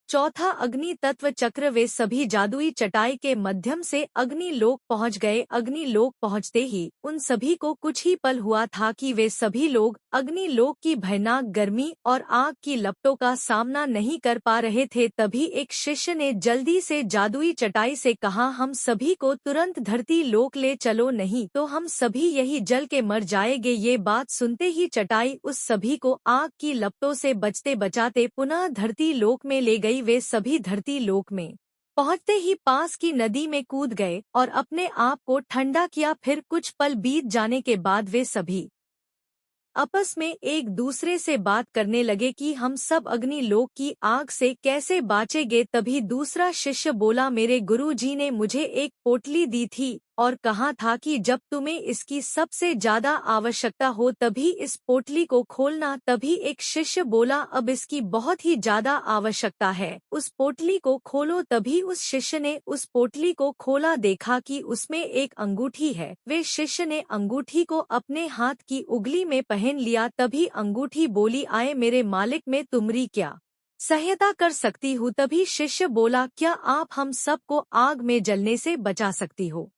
चौथा अग्नि तत्व चक्र। वे सभी जादुई चटाई के माध्यम से अग्नि लोक पहुँच गए। अग्नि लोक पहुँचते ही उन सभी को कुछ ही पल हुआ था कि वे सभी लोग अग्नि लोक की भयानक गर्मी और आग की लपटों का सामना नहीं कर पा रहे थे। तभी एक शिष्य ने जल्दी से जादुई चटाई से कहा, हम सभी को तुरंत धरती लोक ले चलो, नहीं तो हम सभी यही जल के मर जाएंगे। ये बात सुनते ही चटाई उस सभी को आग की लपटों से बचते बचाते पुनः धरती लोक में ले गई। वे सभी धरती लोक में पहुंचते ही पास की नदी में कूद गए और अपने आप को ठंडा किया। फिर कुछ पल बीत जाने के बाद वे सभी आपस में एक दूसरे से बात करने लगे कि हम सब अग्नि लोक की आग से कैसे बचेंगे। तभी दूसरा शिष्य बोला, मेरे गुरुजी ने मुझे एक पोटली दी थी और कहा था कि जब तुम्हें इसकी सबसे ज्यादा आवश्यकता हो तभी इस पोटली को खोलना। तभी एक शिष्य बोला, अब इसकी बहुत ही ज्यादा आवश्यकता है, उस पोटली को खोलो। तभी उस शिष्य ने उस पोटली को खोला, देखा कि उसमें एक अंगूठी है। वे शिष्य ने अंगूठी को अपने हाथ की उंगली में पहन लिया। तभी अंगूठी बोली, आए मेरे मालिक, मैं तुम्हारी क्या सहायता कर सकती हूँ। तभी शिष्य बोला, क्या आप हम सबको आग में जलने से बचा सकती हो?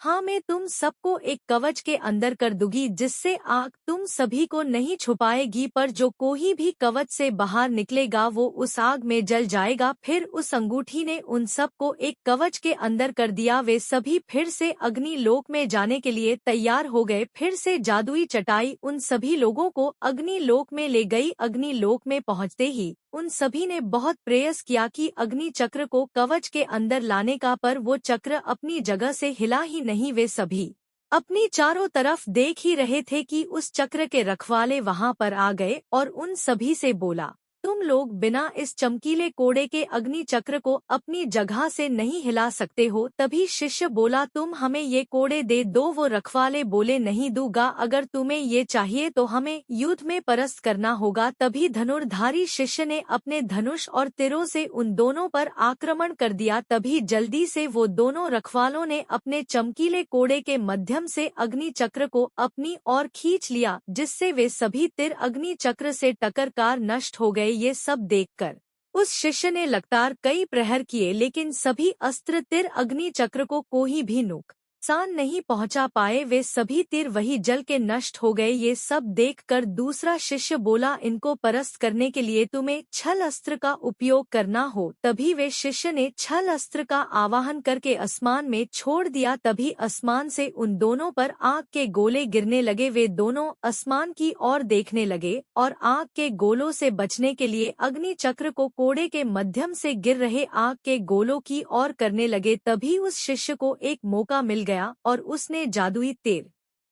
हाँ, मैं तुम सबको एक कवच के अंदर कर दूंगी जिससे आग तुम सभी को नहीं छुपाएगी, पर जो कोई भी कवच से बाहर निकलेगा वो उस आग में जल जाएगा। फिर उस अंगूठी ने उन सबको एक कवच के अंदर कर दिया। वे सभी फिर से अग्नि लोक में जाने के लिए तैयार हो गए। फिर से जादुई चटाई उन सभी लोगों को अग्नि लोक में ले गई। अग्नि लोक में पहुँचते ही उन सभी ने बहुत प्रयास किया कि अग्नि चक्र को कवच के अंदर लाने का, पर वो चक्र अपनी जगह से हिला ही नहीं। वे सभी अपनी चारों तरफ देख ही रहे थे कि उस चक्र के रखवाले वहां पर आ गए और उन सभी से बोला, तुम लोग बिना इस चमकीले कोड़े के अग्नि चक्र को अपनी जगह से नहीं हिला सकते हो। तभी शिष्य बोला, तुम हमें ये कोड़े दे दो। वो रखवाले बोले, नहीं दूंगा, अगर तुम्हें ये चाहिए तो हमें युद्ध में परास्त करना होगा। तभी धनुर्धारी शिष्य ने अपने धनुष और तीरों से उन दोनों पर आक्रमण कर दिया। तभी जल्दी से वो दोनों रखवालों ने अपने चमकीले कोड़े के माध्यम से अग्नि चक्र को अपनी ओर खींच लिया, जिससे वे सभी तीर अग्नि चक्र से टकराकर नष्ट हो गए। ये सब देखकर उस शिष्य ने लगातार कई प्रहर किए, लेकिन सभी अस्त्र तीर अग्नि चक्र को कोई भी नुकसान नहीं पहुंचा पाए। वे सभी तीर वही जल के नष्ट हो गए। ये सब देखकर दूसरा शिष्य बोला, इनको परास्त करने के लिए तुम्हें छल अस्त्र का उपयोग करना हो। तभी वे शिष्य ने छल अस्त्र का आवाहन करके आसमान में छोड़ दिया। तभी आसमान से उन दोनों पर आग के गोले गिरने लगे। वे दोनों आसमान की ओर देखने लगे और आग के गोलों से बचने के लिए अग्नि चक्र को कोड़े के माध्यम से गिर रहे आग के गोलों की ओर करने लगे। तभी उस शिष्य को एक मौका मिल गया और उसने जादुई तीर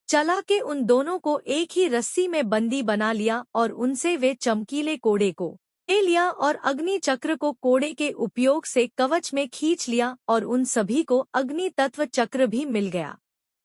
चला के उन दोनों को एक ही रस्सी में बंदी बना लिया और उनसे वे चमकीले कोड़े को ले लिया और अग्नि चक्र को कोड़े के उपयोग से कवच में खींच लिया और उन सभी को अग्नि तत्व चक्र भी मिल गया।